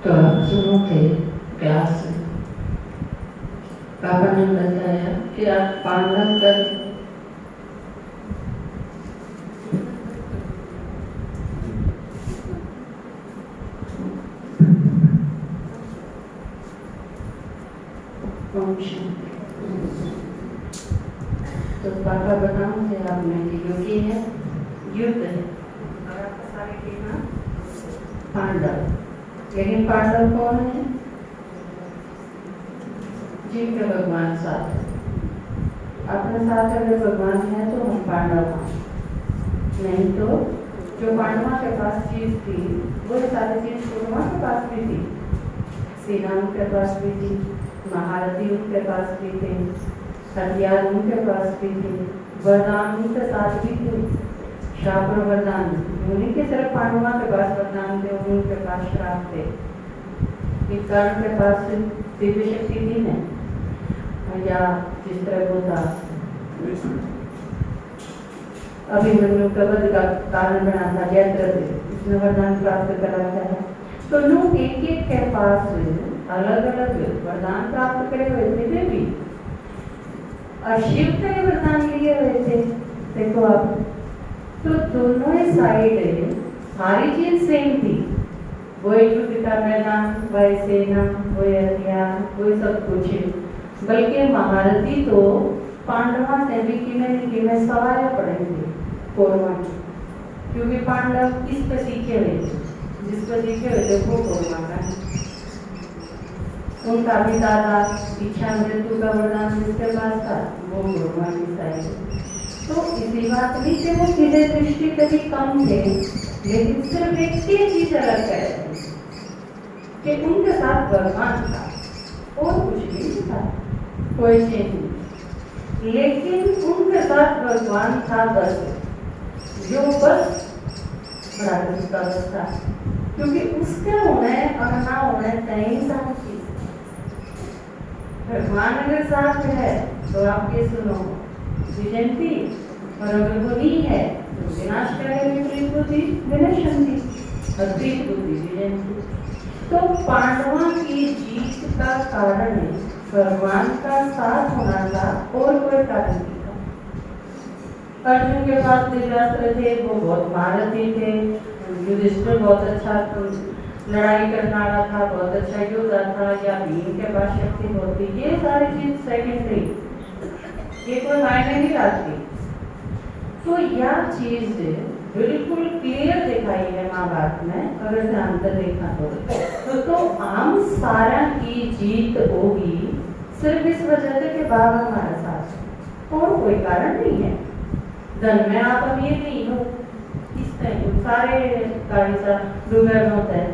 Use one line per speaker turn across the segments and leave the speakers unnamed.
तो आप सुनो थे क्लास में, पापा ने बताया कि आप पांडव कर तो पापा बताऊं थे आपने कि युगी है, युद्ध है और आपका सारे टीम पांडव, लेकिन पांडव कौन है? जिनके भगवान साथ है। अपने साथ अगर भगवान है तो हम पांडव हैं, नहीं तो जो पांडवों के पास चीज थी वो सारी चीज कौरवों के पास भी थी। सेना उनके पास भी थी, महारथी उनके पास भी थे, हथियार उनके पास भी थे, वरदान उनके साथ भी थे, शाप और वरदान उन्हीं के सिर्फ पांडवों के पास वरदान थे, उनके पास श्राप थे। कर्ण के पास दिव्य शक्ति थी न, या जिस तरह वो था अभिमन्यु का वध का कारण बना था जयद्रथ, इसने वरदान प्राप्त कराया है। तो लोग एक एक के पास अलग अलग वरदान प्राप्त करे हुए थे वे भी, और शिव के वरदान लिए हुए थे। देखो आप, तो दोनों ही साइड सारी चीज सेम थी, वही युद्ध का मैदान, वही सेना, वही हथियार, वही सब कुछ। बल्कि महारथी तो पांडवा से भी किमें सवाया पड़ेंगे कौरवा की, क्योंकि पांडव किस पे सीखे हुए थे? जिस पर सीखे हुए थे वो कौरवा का है। उनका भी दादा इच्छा मृत्यु का वरदान जिसके पास था वो कौरवा की साइड। तो इसी बात नहीं कि वो किसी दृष्टि कभी कम थे, लेकिन सिर्फ एक चीज अलग है कि उनके साथ भगवान था और कुछ नहीं था, कोई चीज नहीं, लेकिन उनके साथ भगवान था बस, जो बस बड़ा उसका बस था, क्योंकि उसके होने और ना होने कई सारी चीज। भगवान अगर साथ है तो आप ये सुनो विजयंती, और अगर वो नहीं है तो विनाश करे विपरीत बुद्धि विनशंति, अद्वैत बुद्धि विजयंती। तो पांडवों की जीत का कारण भगवान का साथ होना था और कोई कारण नहीं था। अर्जुन के पास दिव्यास्त्र थे, वो बहुत महारथी थे, युधिष्ठिर बहुत अच्छा लड़ाई करने वाला था, बहुत अच्छा योद्धा था, या भीम के पास शक्ति बहुत थी, ये सारी चीज सेकेंडरी, ये कोई मायने नहीं रखती। तो यह चीज बिल्कुल क्लियर दिखाई है महाभारत में, अगर ध्यान से देखा तो हम सारा की जीत होगी सिर्फ इस वजह से कि बाबा हमारे साथ, और कोई कारण नहीं है। धन में आप अमीर नहीं हो, इस टाइम सारे का हिस्सा दुर्लभ होता है,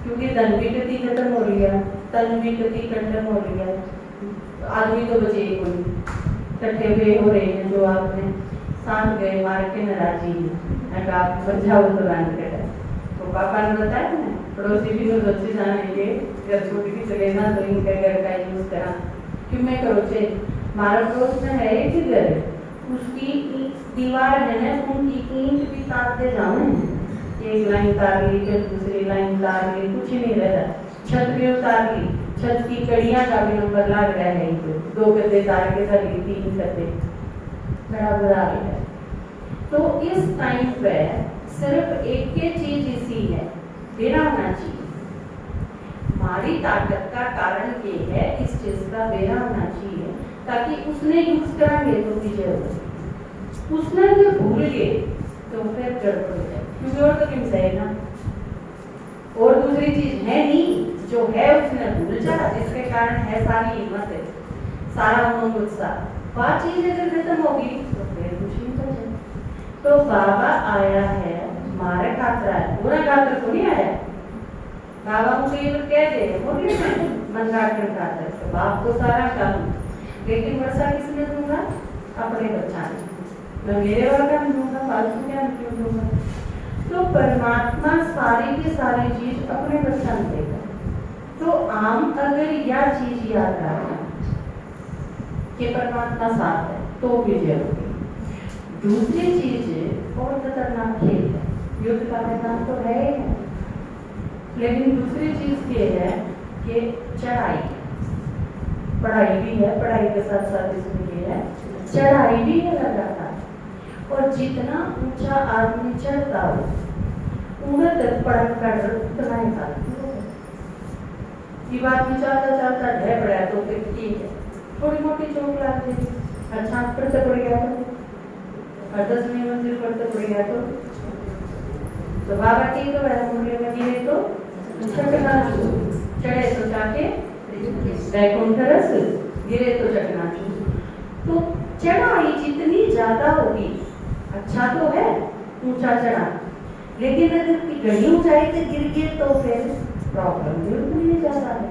क्योंकि धन भी गति खत्म हो रही है, तन भी गति खत्म हो रही है, आदमी तो बचे कोई इकट्ठे हुए हो रहे हैं, जो आपने साथ गए मार के नाराजी है, आप बचाओ तो रन करे। तो पापा ने बताया ना, पड़ोसी भी तो बच्चे जानेंगे जब छोटी भी चले ना तो इनके घर का यूज करा, क्यों मैं करो चे हमारा पड़ोस में है एक घर, उसकी दीवार है ना, उनकी ईंट भी तारते जाओ, एक लाइन तार ली फिर दूसरी लाइन तार ली, कुछ नहीं रहता, छत भी उतार ली, छत की कड़ियां का भी नंबर लग रहा है, दो गद्दे तार के साथ 3 गद्दे, बड़ा बुरा हाल है। तो इस टाइम पे सिर्फ एक ही चीज इसी है, बेरा होना चाहिए। हमारी ताकत का कारण ये है, इस चीज का बेरा होना चाहिए, ताकि उसने यूज करांगे तो विजय हो, उसने जो भूल गए तो फिर गड़बड़ हो जाए, क्योंकि और तो किम सही ना, और दूसरी चीज है नहीं, जो है उसने भूल जा, जिसके कारण है सारी हिम्मत है, सारा उमंग उत्साह, वह चीज अगर खत्म होगी तो फिर कुछ नहीं बचे। तो बाबा आया है हमारे खातर, पूरा खातर को नहीं आया, बाबा मुझे ये कह दे बोलिए मन राखने खातर, तो बाप को सारा काम, लेकिन वर्षा किसने दूंगा? अपने बच्चा ने, मैं मेरे वर्ग में दूंगा, फालतू क्या क्यों दूंगा? तो परमात्मा सारी की सारी चीज अपने बच्चा में देगा। तो आम अगर यह चीज याद रखना कि परमात्मा साथ है तो विजय होगी। दूसरी चीज और खतरनाक खेल है, युद्ध का मैदान तो है, लेकिन दूसरी चीज ये है कि चढ़ाई, पढ़ाई भी है, पढ़ाई के साथ साथ इसमें ये है चढ़ाई भी है लगातार। और जितना ऊंचा आदमी चढ़ता हो उम्र तक पढ़ कर उतना ही ये बात भी चलता चलता ढह पड़ा तो फिर ठीक है, थोड़ी मोटी चोट लग जाएगी, अच्छा पढ़ते पड़ गया तो 10वीं मंजिल पढ़ते पड़ गया तो बाबा ठीक है वह मुंडे में गिरे तो चटना चढ़े तो जाके वैकुंठ रस, गिरे तो चटना तो चढ़ाई जितनी ज्यादा होगी अच्छा तो है ऊंचा चढ़ा, लेकिन अगर घड़ी ऊंचाई से गिर गए तो फिर प्रॉब्लम भी उतनी ज्यादा है।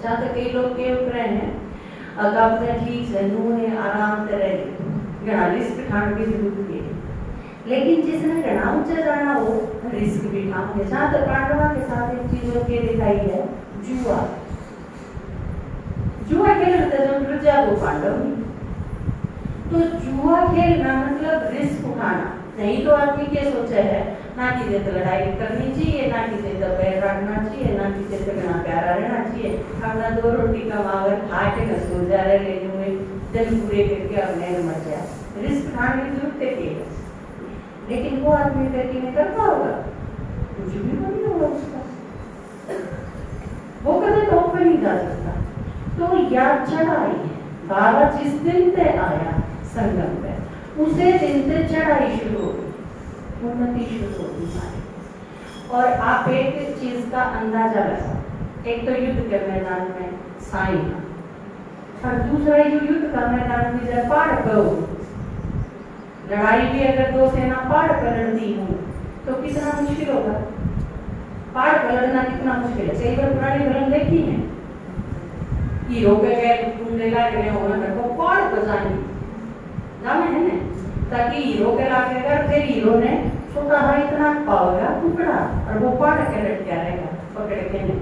जहाँ तक कई लोग के उठ रहे हैं अगर आपने ठीक से नूने आराम से रहे घना रिस्क उठाने की जरूरत है, लेकिन जिसने घना ऊंचा जाना हो रिस्क भी उठाने। जहाँ तक पांडवा के साथ एक चीज के दिखाई है जुआ, जुआ खेलते जो प्रजा वो पांडव नहीं, तो जुआ खेलना मतलब रिस्क उठाना। नहीं तो आदमी क्या सोचा है ना किसी से लड़ाई करनी चाहिए, ना किसी से बैर रखना चाहिए, ना किसी से बिना प्यारा रहना चाहिए, अपना 2 रोटी कमाकर खा के सो जा रहे, लेकिन हुए दिन पूरे करके अपने मर जाए, रिस्क उठाने की जरूरत है। लेकिन वो आदमी करके नहीं करता होगा, कुछ भी नहीं होगा उसका, वो कभी टॉप पे नहीं जा सकता। तो याद चढ़ाई है, बाबा जिस दिन से आया संगम पे उसे दिन से चढ़ाई शुरू होगी, उन्नति शुरू होगी हमारी। और आप एक चीज का अंदाजा लगा, एक तो युद्ध के मैदान में साई और दूसरा जो युद्ध का मैदान में जब पहाड़ पर लड़ाई भी अगर 2 सेना पहाड़ पर लड़ती हो तो कितना मुश्किल होगा, पहाड़ पर लड़ना कितना मुश्किल है। कई बार पुरानी फिल्म देखी है, हीरो के गए ढूंढने लग रहे हो ना तो पहाड़ पर जाने है ना, ताकि हीरो के लागे कर फिर हीरो ने छोटा भाई इतना पाओगा टुकड़ा और वो पहाड़ के लट क्या रहेगा पकड़ के नहीं।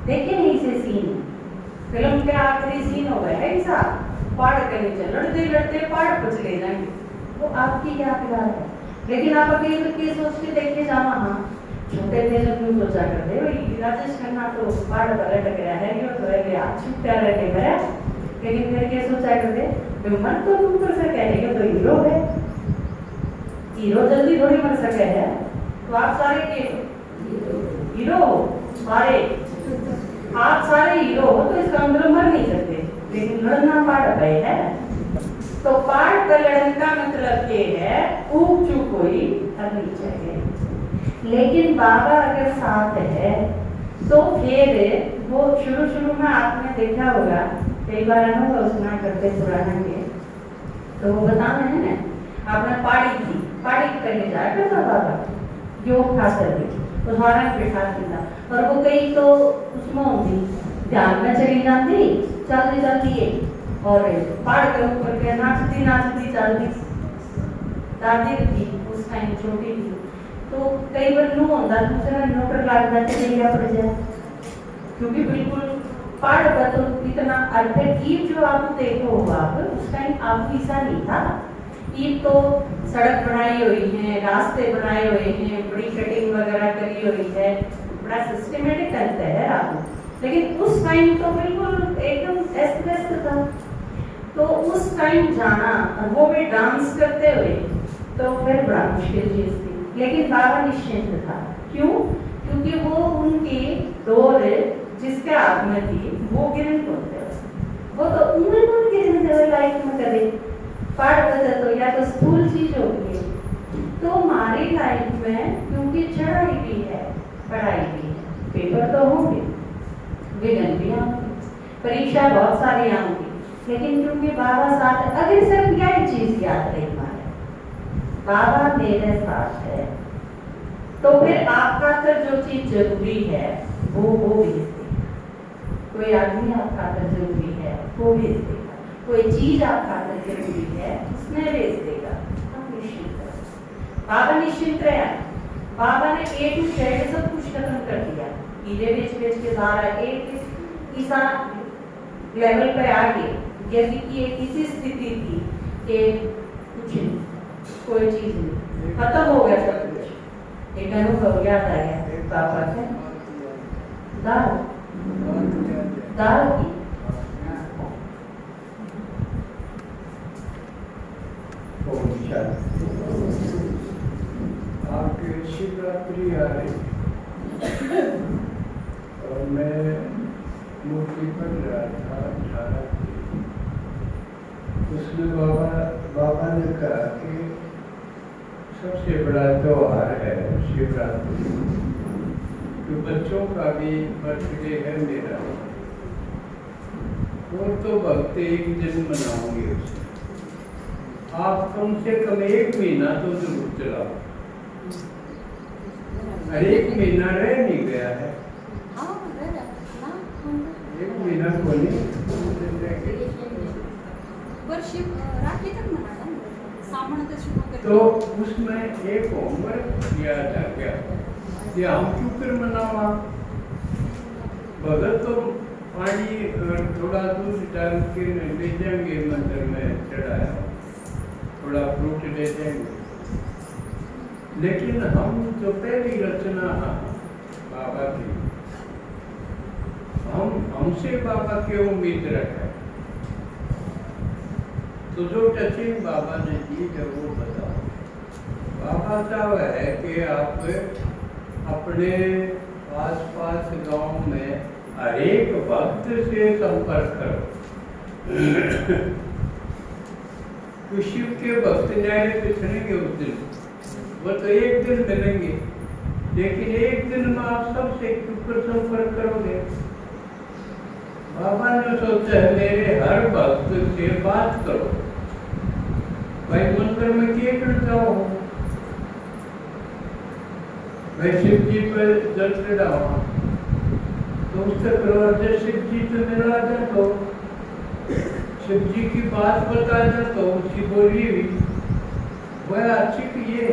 देखिए नहीं से सीन फिल्म के आखिरी सीन हो गया ऐसा, पहाड़ के नीचे लड़ते लड़ते पहाड़ पर चले जाएंगे, वो आपकी यादगार है। लेकिन आप अकेले सोच के देखे जाना, हाँ छोटे थे जब तुम सोचा करते भाई राजेश खन्ना तो पहाड़ पर लटक गया है यो तो है आज छुट्टा रहने गया, लेकिन फिर क्या सोचा करते मर तो तुम कर सके है, ये तो हीरो है, हीरो जल्दी थोड़ी मर सके है, तो आप सारे के हीरो हो, सारे आप सारे हीरो हो तो इसका मतलब मर नहीं सकते, लेकिन लड़ना पहाड़ पे है। तो पहाड़ पर लड़ने का मतलब ये है ऊंच चूक कोई करनी चाहिए, लेकिन बाबा अगर साथ है तो फिर वो शुरू में आपने देखा होगा, कई बार अनुभव सुना करते पुराना के, तो वो बताना है ना आपने पहाड़ी करके जाया करता बाबा योग खातर भी तो हमारा बैठा था, और वो कई तो उसमें होती ध्यान में चली जाती चलती है और पहाड़ के ऊपर के नाचती चलती दादी थी उस टाइम छोटी थी, तो कई बार नो होता दूसरा नौकर लाग जाते नहीं पड़ जाए, क्योंकि बिल्कुल पहाड़ पर तो इतना ईद जो आप देखो आप उस टाइम आप ऐसा नहीं था, ईद तो सड़क बनाई हुई है, रास्ते बनाए हुए हैं, बड़ी कटिंग वगैरह करी हुई है, बड़ा सिस्टमेटिक करते हैं आप, लेकिन उस टाइम तो बिल्कुल एकदम व्यस्त था, तो उस टाइम जाना और वो भी डांस करते हुए तो फिर बड़ा मुश्किल चीज थी। लेकिन बाबा निश्चिंत था, क्यों? क्योंकि वो उनकी दौर जिसके हाथ में थी वो गिरन होते, वो तो उम्र को गिरन लाइफ में करे पाठ करते तो या तो स्कूल चीज होगी, तो हमारी लाइफ में क्योंकि चढ़ाई भी है पढ़ाई भी है, पेपर तो होंगे, विघ्न भी होंगे, परीक्षा बहुत सारी आएंगी, लेकिन क्योंकि बाबा साथ, अगर सिर्फ यही चीज याद रही हमारे बाबा मेरे साथ है, तो फिर आपका तर जो चीज जरूरी है वो भेज देगा, कोई आदमी आपका तर जरूरी है वो भेज देगा, कोई चीज आपका तर जरूरी है उसमें भेज देगा। आप निश्चिंत रहो, बाबा निश्चिंत रहे, बाबा ने A to Z सब कुछ खत्म कर दिया, हीरे बेच के सारा एक ईसा लेवल पे आ गए, जैसे कि एक ऐसी स्थिति थी कि कुछ कोई चीज नहीं, खत्म हो गया सब कुछ। एक अनुभव याद आया पापा से, दाल दाल की
आपके शिवरात्रि आ रही और मैं मूर्ति पढ़ रहा था 18 की। उसमें बाबा ने कहा कि सबसे बड़ा त्योहार है शिवरात्रि, तो बच्चों का भी बर्थडे है मेरा, और तो भक्त एक दिन मनाओगे उसे, आप कम से कम 1 महीना तो जरूर चलाओ। अरे 1 महीना रह नहीं गया है, 1 महीना को नहीं तो उसमें एक होमवर्क किया जा गया कि हम क्यों कर मनावा, भगत तो पानी थोड़ा दूध डाल के ले जाएंगे मंदिर में चढ़ाया, थोड़ा फ्रूट ले जाएंगे, लेकिन हम जो पहली रचना बाबा की, हमसे बाबा की उम्मीद रखें, तो जो टचिंग बाबा ने दी है वो बताओ। बाबा चाह है कि आप अपने आसपास गांव में हर एक भक्त से संपर्क करो। तो शिव के भक्त न्याय पिछड़ेंगे उस दिन, वो तो एक दिन मिलेंगे, लेकिन एक दिन में आप सबसे क्यों संपर्क करोगे। बाबा ने सोचा है मेरे हर भक्त से बात करो, भाई मंदिर में क्या करता हो, भाई शिव जी पर जल चढ़ाओ, तो उससे करो शिव जी तो मिला जा, तो शिव जी की बात बता जा, तो उसकी बोली हुई वह अच्छी कि ये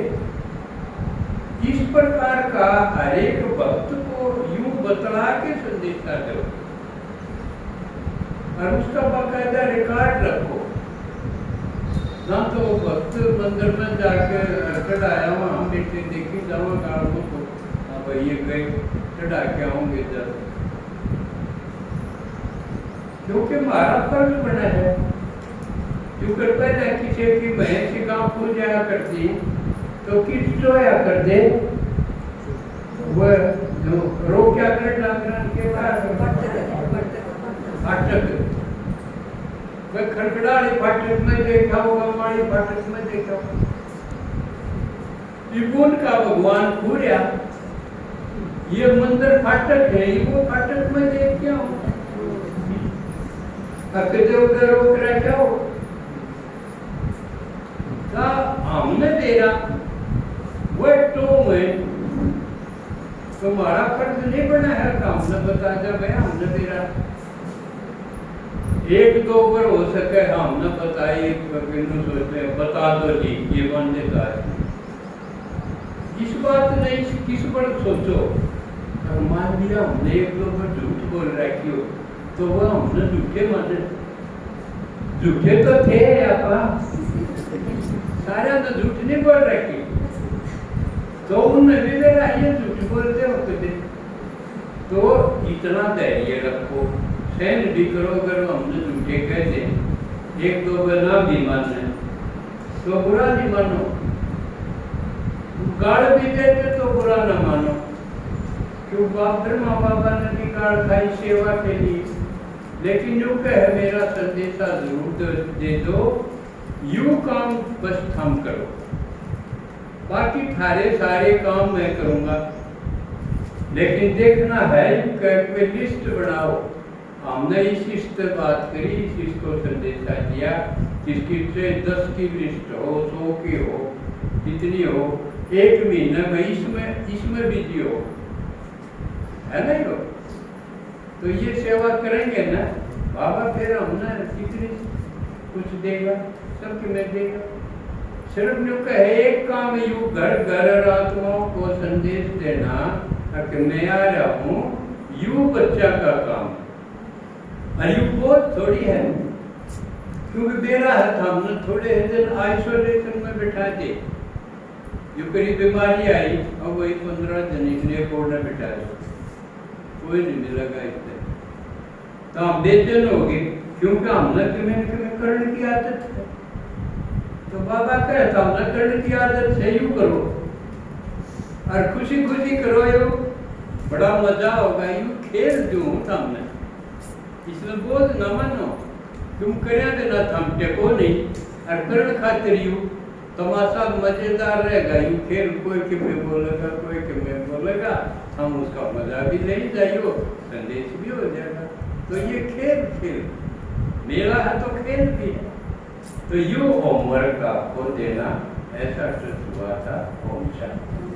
इस प्रकार का हर एक भक्त को यूं बतला के संदेशा दो और उसका बाकायदा रिकॉर्ड रखो, ना तो भक्त मंदिर में जाके चढ़ाया वहाँ बेटे देखी जावा गाड़ों को, हाँ भाई ये गए चढ़ा के आऊंगे जब, क्योंकि हमारा फर्ज बना है। जो करता है किसी की भैंस की गाँव खो जाया करती तो किस जोया कर दे, वह रो क्या करे डांगरन के फाटक, वह खड़खड़ाड़ी फाटक में देखा होगा, हमारी फाटक में देखा होगा, इबून का भगवान पूरा ये मंदिर फाटक है, वो फाटक में देख क्या हो, अकदे उधर रोक रहा क्या हो, हमने तेरा वो टो में तुम्हारा फर्ज नहीं बना है, हमने बता जा भाई हमने तेरा 1-2 बार हो सके हमने बताई, सोचते बता दो जी ये बन देता है, इस बात नहीं किस पर सोचो। और मान लिया हमने 1-2 बार झूठ बोल रखी हो तो वह हमने झूठे माने, झूठे तो थे आप सारा तो झूठ नहीं बोल रखी, तो उनमें भी मेरा ये झूठ बोलते होते थे, तो इतना धैर्य रखो, सहन भी करो, अगर हमने झूठे कह दे 1-2 बार ना भी माने तो बुरा नहीं मानो, गाड़ भी देते तो बुरा ना मानो, क्यों ब्रह्मा बाबा ने भी गाड़ खाई सेवा के लिए, लेकिन जो कहे मेरा संदेशा जरूर दे दो, यूं काम बस थम करो, बाकी थारे सारे काम मैं करूंगा, लेकिन देखना है कोई लिस्ट बनाओ। हमने इस पर बात करी, इसको संदेशा दिया, इसकी 10 की लिस्ट हो, 100 की हो, कितनी हो, 1 महीने में इसमें बिजी हो, है ना लोग, तो ये सेवा करेंगे ना बाबा, फिर हमने कितनी कुछ देगा, सबके में देगा। सिर्फ जो कहे एक काम यू घर घर आत्माओं को संदेश देना कि मैं आ रहा हूँ, यू बच्चा का काम, और यू बहुत थोड़ी है, क्योंकि मेरा है हमने थोड़े दिन आइसोलेशन में बैठा दे, जो करीब बीमारी आई और वही 15 दिन इसलिए कोड में बैठा दे, कोई नहीं मिलेगा इससे। तो हम बेचैन हो गए क्योंकि हमने तुम्हें करने की आदत है। तो बाबा कहता हमने करने की आदत है, यूं करो और खुशी खुशी करो, यू बड़ा मजा होगा, यूं खेल दूं सामने, इसमें बोझ न मानो, तुम करे ना थम टेको नहीं और करण खातिर यू तमाशा मजेदार रहेगा, यूं खेल कोई के में बोलेगा कोई के में बोलेगा, हम उसका मजा भी ले जाइयो, संदेश भी हो जाएगा। तो ये खेल मेला है तो खेल भी है। तो यू होमवर्क आपको देना ऐसा हुआ था। ओम शांति।